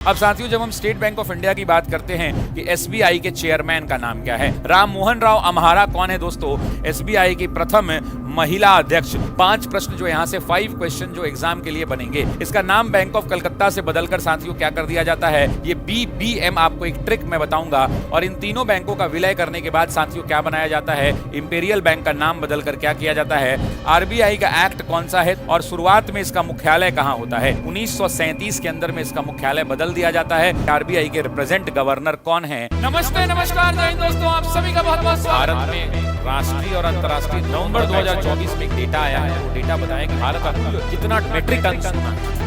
अब साथियों, जब हम स्टेट बैंक ऑफ इंडिया की बात करते हैं कि एसबीआई के चेयरमैन का नाम क्या है, राम मोहन राव अम्हारा कौन है दोस्तों, एसबीआई की प्रथम महिला अध्यक्ष। 5 प्रश्न जो यहाँ से 5 क्वेश्चन जो एग्जाम के लिए बनेंगे। इसका नाम बैंक ऑफ कलकत्ता से बदलकर साथियों क्या कर दिया जाता है, ये BBM आपको एक ट्रिक मैं बताऊंगा। और इन तीनों बैंकों का विलय करने के बाद साथियों क्या बनाया जाता है, इंपीरियल बैंक का नाम बदलकर क्या किया जाता है, आरबीआई का एक्ट कौन सा है और शुरुआत में इसका मुख्यालय कहाँ होता है। 1937 के अंदर में इसका मुख्यालय बदल दिया जाता है। आरबीआई के रिप्रेजेंट गवर्नर कौन है। नमस्ते नमस्कार जय हिंद दोस्तों, आप सभी का बहुत बहुत स्वागत। भारत में राष्ट्रीय और अंतर्राष्ट्रीय नवंबर 2024 में एक डेटा आया है। वो डेटा बताया कि भारत का कुल कितना मेट्रिक टन सोना है।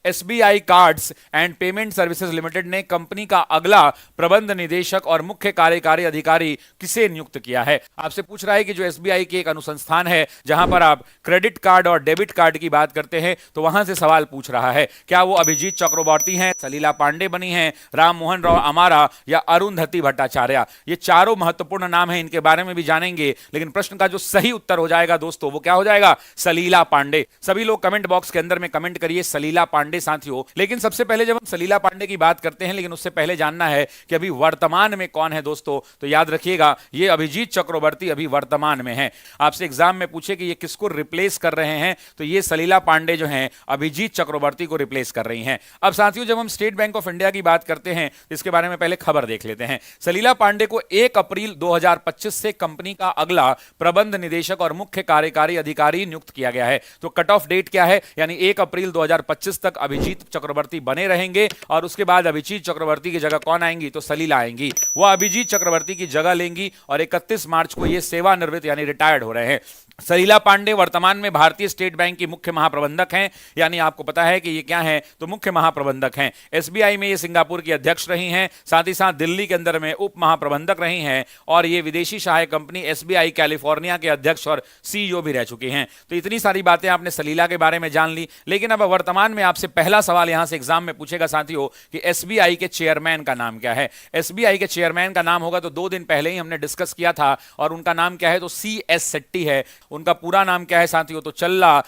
SBI cards and payment services limited ने कंपनी का अगला प्रबंध निदेशक और मुख्य कार्यकारी अधिकारी किसे नियुक्त किया है। आपसे पूछ रहा है कि जो एसबीआई की एक अनुसंधान है जहां पर आप क्रेडिट कार्ड और डेबिट कार्ड की बात करते हैं, तो वहां से सवाल पूछ रहा है क्या वो अभिजीत चक्रवर्ती हैं, सलीला पांडे बनी हैं, राम मोहन राव अम्हारा या अरुंधति भट्टाचार्य। ये चारों महत्वपूर्ण नाम हैं, इनके बारे में भी जानेंगे। लेकिन प्रश्न का जो सही उत्तर हो जाएगा दोस्तों वो क्या हो जाएगा, सलीला पांडे। सभी लोग कमेंट बॉक्स के अंदर में कमेंट करिए सलीला पांडे साथियों। लेकिन सबसे पहले जब हम सलीला पांडे की बात करते हैं, लेकिन उससे पहले जानना है कि अभी वर्तमान में कौन है दोस्तों। तो याद रखिएगा ये अभिजीत चक्रवर्ती अभी वर्तमान में है। आपसे एग्जाम में पूछे कि ये किसको रिप्लेस कर रहे हैं, तो ये सलीला पांडे जो हैं अभिजीत चक्रवर्ती को रिप्लेस कर रही हैं। अब साथियों, जब हम स्टेट बैंक ऑफ इंडिया की बात करते हैं, इसके बारे में पहले खबर देख लेते हैं। सलीला पांडे को 1 अप्रैल 2025 से कंपनी का अगला प्रबंध निदेशक और मुख्य कार्यकारी अधिकारी नियुक्त किया गया है। तो कट ऑफ डेट क्या है, यानी 1 अप्रैल 2025 तक अभिजीत चक्रवर्ती बने रहेंगे और उसके बाद अभिजीत चक्रवर्ती की जगह कौन आएंगी, तो सलीला आएंगी। वो अभिजीत चक्रवर्ती की जगह लेंगी और 31 मार्च को ये सेवानिवृत्त यानी रिटायर्ड हो रहे हैं। सलीला पांडे वर्तमान में भारतीय स्टेट बैंक की मुख्य महाप्रबंधक हैं, यानी आपको पता है कि ये क्या है, तो मुख्य महाप्रबंधक हैं। एसबीआई में ये सिंगापुर की अध्यक्ष रही हैं, साथ ही साथ दिल्ली के अंदर में उप महाप्रबंधक रही हैं और ये विदेशी सहायक कंपनी एसबीआई कैलिफोर्निया के अध्यक्ष और सीईओ भी रह चुकी हैं। तो इतनी सारी बातें आपने सलीला के बारे में जान ली। लेकिन अब वर्तमान में आपसे पहला सवाल यहां से एग्जाम में पूछेगा साथियों कि एसबीआई के चेयरमैन का नाम क्या है। एसबीआई के चेयरमैन का नाम होगा, तो 2 दिन पहले ही हमने डिस्कस किया था और उनका नाम क्या है, तो CS शेट्टी है। उनका पूरा नाम क्या है साथियों, तो चल्ला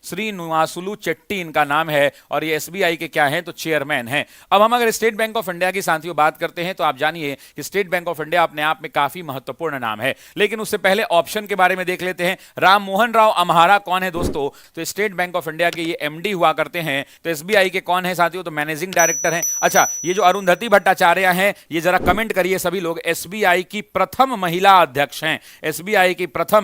श्रीनिवासुलु चेट्टी इनका नाम है और ये एसबीआई के क्या है, तो चेयरमैन है। अब हम अगर स्टेट बैंक ऑफ इंडिया की साथियों बात करते हैं, तो आप जानिए कि स्टेट बैंक ऑफ इंडिया अपने आप में काफी महत्वपूर्ण नाम है। लेकिन उससे पहले ऑप्शन के बारे में देख लेते हैं। राम मोहन राव अम्हारा कौन है दोस्तों, तो स्टेट बैंक ऑफ इंडिया के ये MD हुआ करते हैं। तो एसबीआई के कौन है साथियों, तो मैनेजिंग डायरेक्टर हैं। अच्छा, ये जो अरुंधति भट्टाचार्य हैं, ये जरा कमेंट करिए सभी लोग, एसबीआई की प्रथम महिला अध्यक्ष हैं। एसबीआई की प्रथम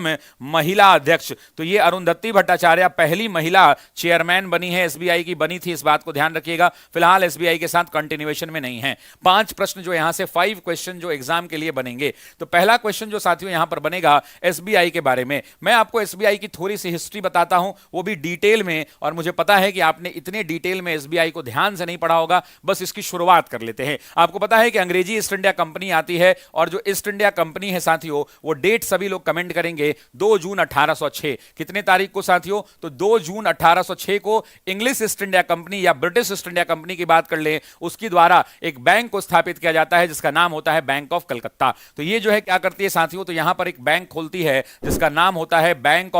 महिला अध्यक्ष, तो ये अरुंधति भट्टाचार्य पहली महिला चेयरमैन बनी है, एसबीआई की बनी थी, इस बात को ध्यान रखिएगा। फिलहाल एसबीआई के साथ कंटिन्यूएशन में नहीं है। 5 प्रश्न जो यहां से 5 क्वेश्चन जो एग्जाम के लिए बनेंगे। तो पहला क्वेश्चन जो साथियों यहां पर बनेगा एसबीआई के बारे में। मैं आपको एसबीआई की थोड़ी सी हिस्ट्री बताता हूं, वो भी डिटेल में, और मुझे पता है कि आपने इतने डिटेल में एसबीआई को ध्यान से नहीं पढ़ा होगा। बस इसकी शुरुआत कर लेते हैं। आपको पता है कि अंग्रेजी ईस्ट इंडिया कंपनी आती है और जो ईस्ट इंडिया कंपनी है साथियों, वो डेट सभी लोग कमेंट करेंगे 2 जून 1806। कितने तारीख को साथियों, तो 2 जून 1806 को इंग्लिश ईस्ट इंडिया कंपनी या ब्रिटिश ईस्ट इंडिया कंपनी की बात कर ले, उसके द्वारा एक बैंक को स्थापित किया जाता है जिसका नाम होता है बैंक ऑफ कलकत्ता। तो ये जो है क्या करती है साथियों, तो यहां पर एक बैंक खोलती है जिसका नाम होता है बैंक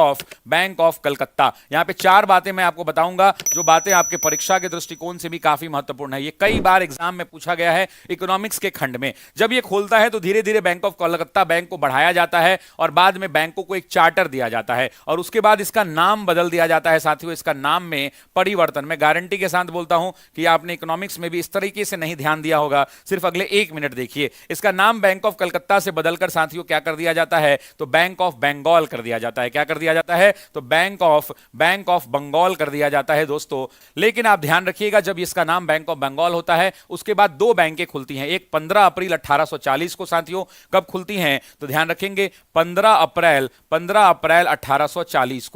ऑफ कलकत्ता। यहां पे 4 बातें मैं आपको बताऊंगा, जो बातें आपके परीक्षा के दृष्टिकोण से भी काफी महत्वपूर्ण है। ये कई बार एग्जाम में पूछा गया है इकोनॉमिक्स के खंड में। जब ये खोलता है तो धीरे धीरे बैंक ऑफ कलकत्ता बैंक को बढ़ाया जाता है और बाद में बैंकों को एक चार्टर दिया जाता है और उसके बाद इसका नाम बदल दिया जाता है साथियों। इसका नाम में परिवर्तन, मैं गारंटी के साथ बोलता हूं कि आपने इकोनॉमिक्स में भी इस तरीके से नहीं ध्यान दिया होगा। सिर्फ अगले 1 मिनट देखिए। इसका नाम बैंक ऑफ कलकत्ता से बदलकर साथियों क्या कर दिया जाता है, तो बैंक ऑफ बंगाल कर दिया जाता है। क्या कर दिया जाता है, तो बैंक ऑफ बंगाल कर दिया जाता है दोस्तों। लेकिन आप ध्यान रखिएगा, जब इसका नाम बैंक ऑफ बंगाल होता है उसके बाद 2 बैंकें खुलती हैं। एक 15 अप्रैल 1840 को साथियों कब खुलती हैं, तो ध्यान रखेंगे 15 अप्रैल 1840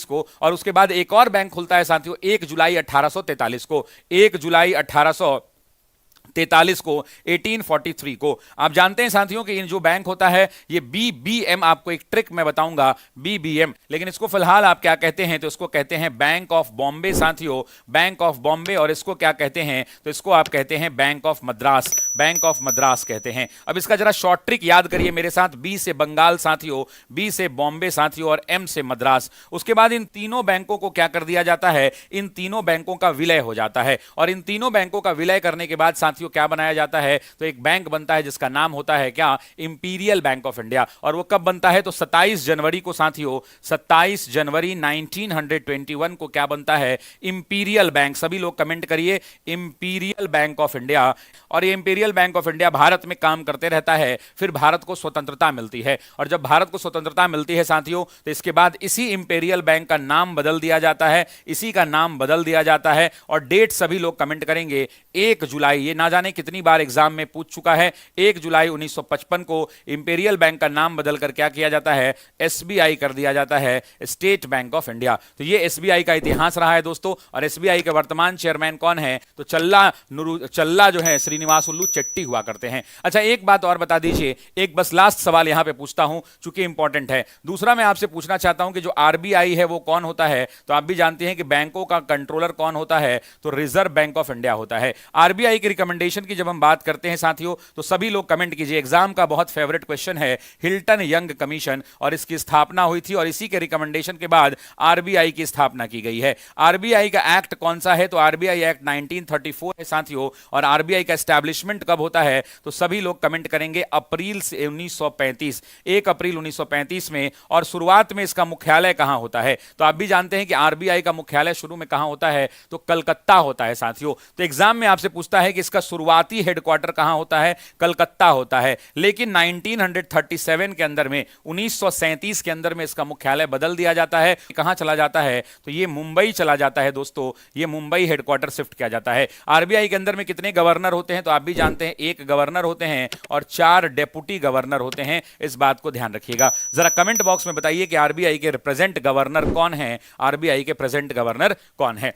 को, और उसके बाद एक और बैंक खुलता है साथियों 1 जुलाई 1843 को, 1 जुलाई 1843 को, 1843 को। आप जानते हैं साथियों कि इन जो बैंक होता है ये BBM, आपको एक ट्रिक मैं बताऊंगा BBM, लेकिन इसको फिलहाल आप क्या कहते हैं, तो इसको कहते हैं बैंक ऑफ बॉम्बे साथियों, बैंक ऑफ बॉम्बे। और इसको क्या कहते हैं, तो इसको आप कहते हैं bank of Madras. Bank of Madras कहते हैं। अब इसका जरा शॉर्ट ट्रिक याद करिए मेरे साथ। बी से बंगाल साथियों, बी से बॉम्बे साथियों और एम से मद्रास। उसके बाद इन तीनों बैंकों को क्या कर दिया जाता है, इन तीनों बैंकों का विलय हो जाता है। और इन तीनों बैंकों का विलय करने के बाद साथियों क्या बनाया जाता है, तो एक बैंक बनता है जिसका नाम होता है क्या, इंपीरियल बैंक ऑफ इंडिया। और वो कब बनता है, तो 27 जनवरी को साथियों, 27 जनवरी 1921 को क्या बनता है, इंपीरियल बैंक। सभी लोग कमेंट करिए इंपीरियल बैंक ऑफ इंडिया। और ये imperial bank of India Bharat में काम करते रहता है, फिर भारत को स्वतंत्रता मिलती है। और जब भारत को स्वतंत्रता मिलती है साथियों, तो इसके बाद इसी इंपीरियल बैंक का नाम बदल दिया जाता है, इसी का नाम बदल दिया जाता है। और डेट सभी लोग कमेंट करेंगे 1 जुलाई। ये ना जाने कितनी बार एग्जाम में पूछ चुका है। 1 जुलाई 1955 को इंपीरियल बैंक का नाम बदलकर क्या किया जाता है, एसबीआई कर दिया जाता है, स्टेट बैंक ऑफ इंडिया। तो ये एसबीआई का इतिहास रहा है दोस्तों। और एसबीआई के वर्तमान चेयरमैन कौन है, तो चल्ला जो है श्रीनिवासुलु चेट्टी हुआ करते हैं। अच्छा एक बात और बता दीजिए, एक बस लास्ट सवाल यहां पे पूछता हूं चूंकि इंपॉर्टेंट है। दूसरा मैं आपसे पूछना चाहता हूं कि जो आरबीआई है वो कौन होता है, तो आप भी जानते हैं कि बैंकों का कंट्रोलर कौन होता है, तो रिजर्व बैंक ऑफ इंडिया होता है। आरबीआई की रिकमेंडेशन की जब हम बात करते हैं साथियों, तो सभी लोग कमेंट कीजिए। एग्जाम का बहुत फेवरेट क्वेश्चन है हिल्टन यंग कमीशन, और इसकी स्थापना हुई थी और इसी के रिकमेंडेशन के बाद आरबीआई की स्थापना की गई है। आरबीआई का एक्ट कौन सा है, तो आरबीआई एक्ट 1934 है साथियों। और आरबीआई का एस्टैब्लिशमेंट कब होता है, तो सभी लोग कमेंट करेंगे अप्रैल से 1935, 1 अप्रैल 1935 में। और शुरुआत में इसका मुख्यालय कहां होता है, तो आप भी जानते हैं कि आरबीआई का मुख्यालय शुरू में कहां होता है, तो कलकत्ता होता है साथियों। तो एग्जाम में आपसे पूछता है कि इसका शुरुआती हेडक्वार्टर कहां होता है, कलकत्ता होता है। लेकिन 1937 के अंदर में, 1937 के अंदर में इसका मुख्यालय बदल दिया जाता है। कहां चला जाता है, तो ये मुंबई चला जाता है दोस्तों। ये मुंबई हेडक्वार्टर शिफ्ट किया जाता है। आरबीआई के अंदर में कितने गवर्नर होते हैं, तो आप भी जानते हैं 1 गवर्नर होते हैं और 4 डेप्यूटी गवर्नर होते हैं। इस बात को ध्यान रखिएगा। जरा कमेंट बॉक्स में बताइए कि आरबीआई के प्रेजेंट गवर्नर कौन है, आरबीआई के प्रेजेंट गवर्नर कौन है।